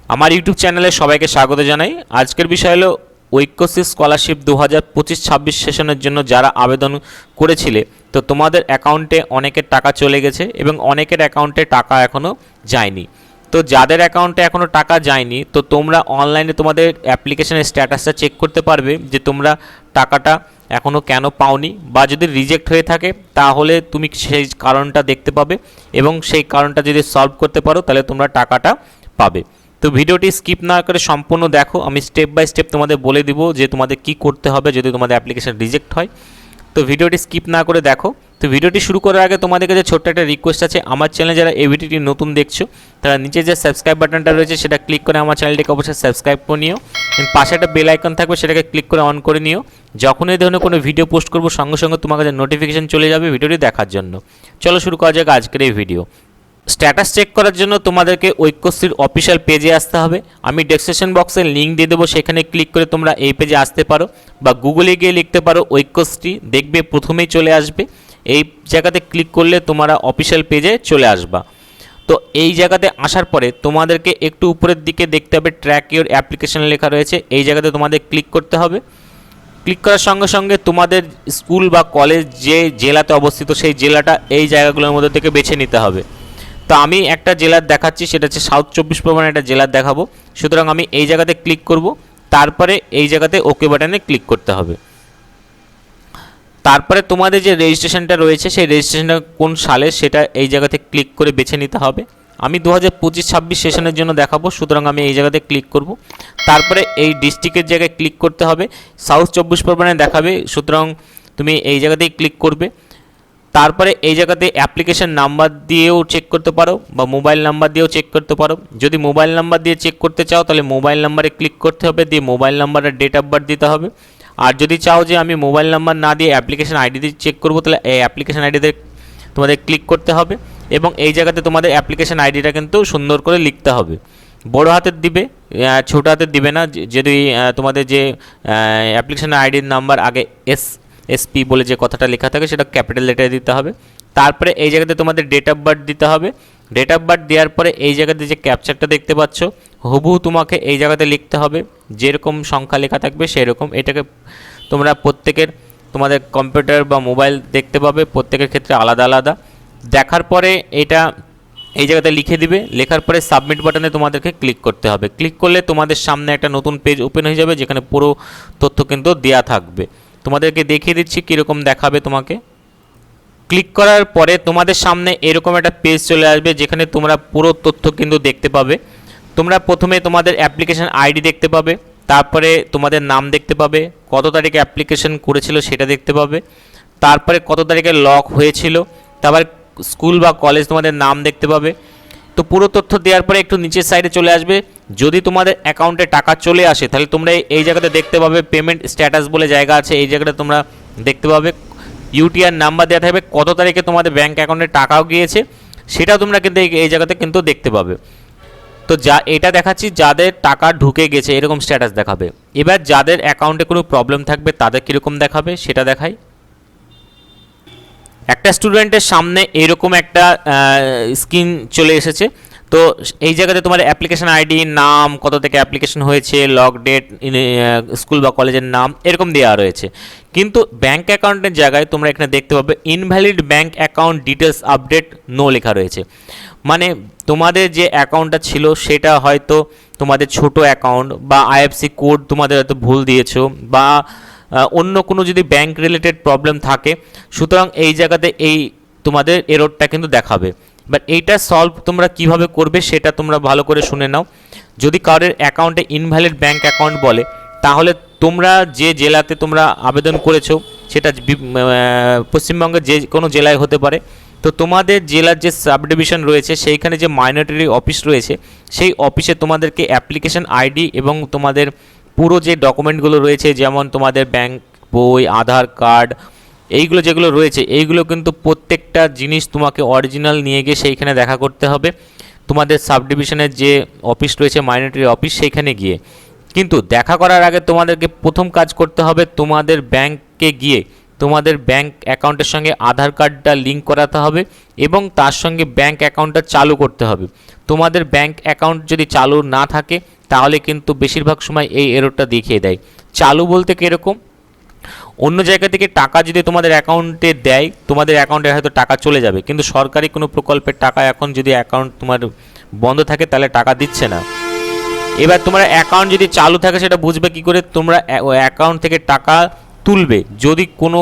আমার ইউটিউব চ্যানেলে সবাইকে স্বাগত জানাই। আজকের বিষয় হলো ঐক্যশ্রী স্কলারশিপ 2025-26 সেশনের জন্য যারা আবেদন করেছিলে, তো তোমাদের অ্যাকাউন্টে অনেকের টাকা চলে গেছে এবং অনেকের অ্যাকাউন্টে টাকা এখনও যায়নি। তো যাদের অ্যাকাউন্টে এখনও টাকা যায়নি, তো তোমরা অনলাইনে তোমাদের অ্যাপ্লিকেশনের স্ট্যাটাসটা চেক করতে পারবে যে তোমরা টাকাটা এখনও কেন পাওনি, বা যদি রিজেক্ট হয়ে থাকে তাহলে তুমি সেই কারণটা দেখতে পাবে এবং সেই কারণটা যদি সলভ করতে পারো তাহলে তোমরা টাকাটা পাবে। তো ভিডিওটি স্কিপ না করে সম্পূর্ণ দেখো, আমি স্টেপ বাই স্টেপ তোমাদের বলে দিব যে তোমাদের কি করতে হবে যদি তোমাদের অ্যাপ্লিকেশন রিজেক্ট হয়। তো ভিডিওটি স্কিপ না করে দেখো। তো ভিডিওটি শুরু করার আগে তোমাদের কাছে ছোট্ট একটা রিকোয়েস্ট আছে, আমার চ্যানেলে যারা এই ভিডিওটি নতুন দেখছো তারা নিচে যে সাবস্ক্রাইব বাটনটা রয়েছে সেটা ক্লিক করে আমার চ্যানেলটিকে অবশ্যই সাবস্ক্রাইব করে নিও। পাশে একটা বেল আইকন থাকবে, সেটাকে ক্লিক করে অন করে নিও। যখন এই ধরনের কোনো ভিডিও পোস্ট করবো সঙ্গে সঙ্গে তোমার কাছে নোটিফিকেশন চলে যাবে ভিডিওটি দেখার জন্য। চলো শুরু করা যাক আজকের এই ভিডিও। স্ট্যাটাস চেক করার জন্য তোমাদেরকে ঐক্যশ্রীর অফিসিয়াল পেজে আসতে হবে। আমি ডেসক্রিপশন বক্সে লিঙ্ক দিয়ে দেবো, সেখানে ক্লিক করে তোমরা এই পেজে আসতে পারো, বা গুগলে গিয়ে লিখতে পারো ঐক্যশ্রী, দেখবে প্রথমেই চলে আসবে। এই জায়গাতে ক্লিক করলে তোমরা অফিসিয়াল পেজে চলে আসবা। তো এই জায়গাতে আসার পরে তোমাদেরকে একটু উপরের দিকে দেখতে হবে ট্র্যাক ইওর অ্যাপ্লিকেশন লেখা রয়েছে, এই জায়গাতে তোমাদের ক্লিক করতে হবে। ক্লিক করার সঙ্গে সঙ্গে তোমাদের স্কুল বা কলেজ যে জেলাতে অবস্থিত সেই জেলাটা এই জায়গাগুলোর মধ্যে থেকে বেছে নিতে হবে। তো আমি একটা জেলার দেখাচ্ছি, সেটা হচ্ছে সাউথ 24 পরগনা একটা জেলার দেখাবো। সুতরাং আমি এই জায়গাতে ক্লিক করব, তারপরে এই জায়গাতে ওকে বাটনে ক্লিক করতে হবে। তারপরে তোমাদের যে রেজিস্ট্রেশনটা রয়েছে সেই রেজিস্ট্রেশনটা কোন সালে সেটা এই জায়গাতে ক্লিক করে বেছে নিতে হবে। আমি 2025-26 সেশনের জন্য দেখাবো, সুতরাং আমি এই জায়গাতে ক্লিক করব। তারপরে এই ডিস্ট্রিক্টের জায়গায় ক্লিক করতে হবে, সাউথ 24 পরগনায় দেখাবে, সুতরাং তুমি এই জায়গাতেই ক্লিক করবে। তারপরে এই জায়গাতে অ্যাপ্লিকেশন নাম্বার দিয়েও চেক করতে পারো বা মোবাইল নাম্বার দিয়েও চেক করতে পারো। যদি মোবাইল নাম্বার দিয়ে চেক করতে চাও তাহলে মোবাইল নাম্বারে ক্লিক করতে হবে, দিয়ে মোবাইল নাম্বারের ডেট অফ বার্থ দিতে হবে। আর যদি চাও যে আমি মোবাইল নাম্বার না দিয়ে অ্যাপ্লিকেশন আইডি দিয়ে চেক করবো, তাহলে এই অ্যাপ্লিকেশন আইডিতে তোমাদের ক্লিক করতে হবে এবং এই জায়গাতে তোমাদের অ্যাপ্লিকেশন আইডিটা কিন্তু সুন্দর করে লিখতে হবে। বড় হাতের দিবে, ছোটো হাতের দিবে না। যদি তোমাদের যে অ্যাপ্লিকেশন আইডির নাম্বার আগে এসপি বলে যে কথাটা লেখা থাকে সেটা ক্যাপিটাল লেটারে দিতে হবে। তারপরে এই জায়গাতে তোমাদের ডেট অফ বার্থ দিতে হবে। ডেট অফ বার্থ দেওয়ার পরে এই জায়গাতে যে ক্যাপচারটা দেখতে পাচ্ছ হুবহু তোমাকে এই জায়গাতে লিখতে হবে, যেরকম সংখ্যা লেখা থাকবে সেরকম। এটাকে তোমরা প্রত্যেকের তোমাদের কম্পিউটার বা মোবাইল দেখতে পাবে, প্রত্যেকের ক্ষেত্রে আলাদা আলাদা। দেখার পরে এটা এই জায়গাতে লিখে দিবে, লেখার পরে সাবমিট বাটনে তোমাদেরকে ক্লিক করতে হবে। ক্লিক করলে তোমাদের সামনে একটা নতুন পেজ ওপেন হয়ে যাবে, যেখানে পুরো তথ্য কিন্তু দেওয়া থাকবে। তোমাদেরকে দেখিয়ে দিচ্ছি কীরকম দেখাবে। তোমাকে ক্লিক করার পরে তোমাদের সামনে এরকম একটা পেজ চলে আসবে, যেখানে তোমরা পুরো তথ্য কিন্তু দেখতে পাবে। তোমরা প্রথমে তোমাদের অ্যাপ্লিকেশন আইডি দেখতে পাবে, তারপরে তোমাদের নাম দেখতে পাবে, কত তারিখে অ্যাপ্লিকেশন করেছিল সেটা দেখতে পাবে, তারপরে কত তারিখে লক হয়েছিল, তারপর স্কুল বা কলেজ তোমাদের নাম দেখতে পাবে। তো পুরো তথ্য দেওয়ার পরে একটু নিচের সাইডে চলে আসবে। যদি তোমাদের অ্যাকাউন্টে টাকা চলে আসে তাহলে তোমরা এই জায়গাতে দেখতে পাবে পেমেন্ট স্ট্যাটাস বলে জায়গা আছে, এই জায়গাটা তোমরা দেখতে পাবে। ইউটিআর নাম্বার দেওয়া থাকবে, কত তারিখে তোমাদের ব্যাঙ্ক অ্যাকাউন্টে টাকাও গিয়েছে সেটাও তোমরা কিন্তু এই জায়গাতে কিন্তু দেখতে পাবে। তো এটা দেখাচ্ছি যাদের টাকা ঢুকে গেছে এরকম স্ট্যাটাস দেখাবে। এবার যাদের অ্যাকাউন্টে কোনো প্রবলেম থাকবে তাদের কীরকম দেখাবে সেটা দেখাই। একটা স্টুডেন্টের সামনে এরকম একটা স্ক্রিন চলে এসেছে। তো এই জায়গাতে তোমার অ্যাপ্লিকেশন আইডি, নাম, কত থেকে অ্যাপ্লিকেশন হয়েছে, লক ডেট, স্কুল বা কলেজের নাম এরকম দেওয়া রয়েছে। কিন্তু ব্যাঙ্ক অ্যাকাউন্টের জায়গায় তোমরা এখানে দেখতে পাবে invalid bank account details update no লেখা রয়েছে। মানে তোমাদের যে অ্যাকাউন্টটা ছিল সেটা হয়তো তোমাদের ছোট অ্যাকাউন্ট, বা আইএফসি কোড তোমাদের হয়তো ভুল দিয়েছো, বা অন্য কোনো যদি ব্যাঙ্ক রিলেটেড প্রবলেম থাকে, সুতরাং এই জায়গাতে এই তোমাদের এররটা কিন্তু দেখাবে। বাট এইটা সলভ তোমরা কিভাবে করবে সেটা তোমরা ভালো করে শুনে নাও। যদি কারোর অ্যাকাউন্টে ইনভ্যালিড ব্যাঙ্ক অ্যাকাউন্ট বলে, তাহলে তোমরা যে জেলাতে তোমরা আবেদন করেছো সেটা পশ্চিমবঙ্গের যে কোনো জেলায় হতে পারে। তো তোমাদের জেলার যে সাব ডিভিশন রয়েছে সেইখানে যে মাইনরিটি অফিস রয়েছে সেই অফিসে তোমাদেরকে অ্যাপ্লিকেশন আইডি এবং তোমাদের পুরো যে ডকুমেন্টগুলো রয়েছে, যেমন তোমাদের ব্যাঙ্ক বই, আধার কার্ড, এইগুলো যেগুলো রয়েছে এইগুলো কিন্তু প্রত্যেকটা জিনিস তোমাকে অরিজিনাল নিয়ে গিয়ে সেইখানে দেখা করতে হবে। তোমাদের সাব ডিভিশনের যে অফিস রয়েছে মাইনরিটি অফিস সেইখানে গিয়ে। কিন্তু দেখা করার আগে তোমাদেরকে প্রথম কাজ করতে হবে তোমাদের ব্যাঙ্কে গিয়ে তোমাদের ব্যাংক অ্যাকাউন্টের সঙ্গে আধার কার্ডটা লিঙ্ক করাতে হবে এবং তার সঙ্গে ব্যাংক অ্যাকাউন্টটা চালু করতে হবে। তোমাদের ব্যাংক অ্যাকাউন্ট যদি চালু না থাকে তাহলে কিন্তু বেশিরভাগ সময় এই এররটা দেখিয়ে দেয়। চালু বলতে কীরকম, অন্য জায়গা থেকে টাকা যদি তোমাদের অ্যাকাউন্টে দেয়, তোমাদের অ্যাকাউন্টে হয়তো টাকা চলে যাবে, কিন্তু সরকারি কোনো প্রকল্পের টাকা এখন যদি অ্যাকাউন্ট তোমার বন্ধ থাকে তাহলে টাকা দিচ্ছে না। এবার তোমার অ্যাকাউন্ট যদি চালু থাকে সেটা বুঝবে কী করে, তোমরা অ্যাকাউন্ট থেকে টাকা তুলবে। যদি কোনো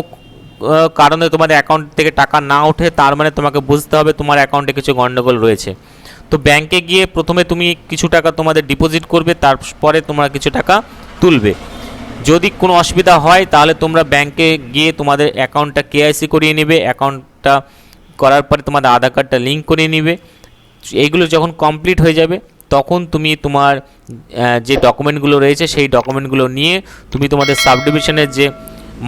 কারণে তোমাদের অ্যাকাউন্ট থেকে টাকা না ওঠে তার মানে তোমাকে বুঝতে হবে তোমার অ্যাকাউন্টে কিছু গণ্ডগোল রয়েছে। তো ব্যাংকে গিয়ে প্রথমে তুমি কিছু টাকা তোমাদের ডিপোজিট করবে, তারপরে তোমরা কিছু টাকা তুলবে। যদি কোনো অসুবিধা হয় তাহলে তোমরা ব্যাংকে গিয়ে তোমাদের অ্যাকাউন্টটা কেআইসি করিয়ে নেবে, অ্যাকাউন্টটা করার পরে তোমাদের আধার কার্ডটা লিঙ্ক করিয়ে নেবে। এইগুলো যখন কমপ্লিট হয়ে যাবে তখন তুমি তোমার যে ডকুমেন্টগুলো রয়েছে সেই ডকুমেন্টগুলো নিয়ে তুমি তোমাদের সাব ডিভিশনের যে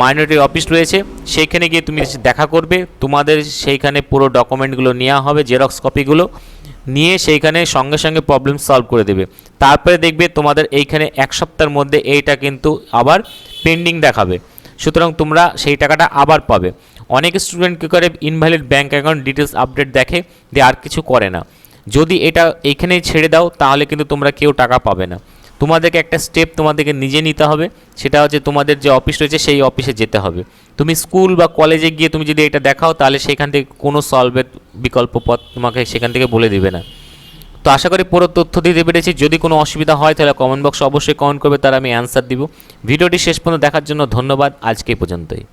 মাইনরিটি অফিস রয়েছে সেইখানে গিয়ে তুমি দেখা করবে। তোমাদের সেইখানে পুরো ডকুমেন্টগুলো নেওয়া হবে, জেরক্স কপিগুলো নিয়ে সেইখানে সঙ্গে সঙ্গে প্রবলেম সলভ করে দেবে। তারপরে দেখবে তোমাদের এইখানে 1 সপ্তাহের মধ্যে এইটা কিন্তু আবার পেন্ডিং দেখাবে, সুতরাং তোমরা সেই টাকাটা আবার পাবে। অনেক স্টুডেন্ট কী করে, invalid bank account details update দেখে দিয়ে আর কিছু করে না। যদি এটা এইখানেই ছেড়ে দাও তাহলে কিন্তু তোমরা কেউ টাকা পাবে না। তোমাদেরকে একটা স্টেপ তোমাদেরকে নিজে নিতে হবে, সেটা হচ্ছে তোমাদের যে অফিস রয়েছে সেই অফিসে যেতে হবে। তুমি স্কুল বা কলেজে গিয়ে তুমি যদি এটা দেখাও তাহলে সেখান থেকে কোনো সলভের বিকল্প পথ তোমাকে সেখান থেকে বলে দিবে না। তো আশা করি পুরো তথ্য দিতে পেরেছি। যদি কোনো অসুবিধা হয় তাহলে কমেন্ট বক্সে অবশ্যই কমেন্ট করবে, তার আমি অ্যান্সার দিব। ভিডিওটি শেষ পর্যন্ত দেখার জন্য ধন্যবাদ। আজকে এই পর্যন্তই।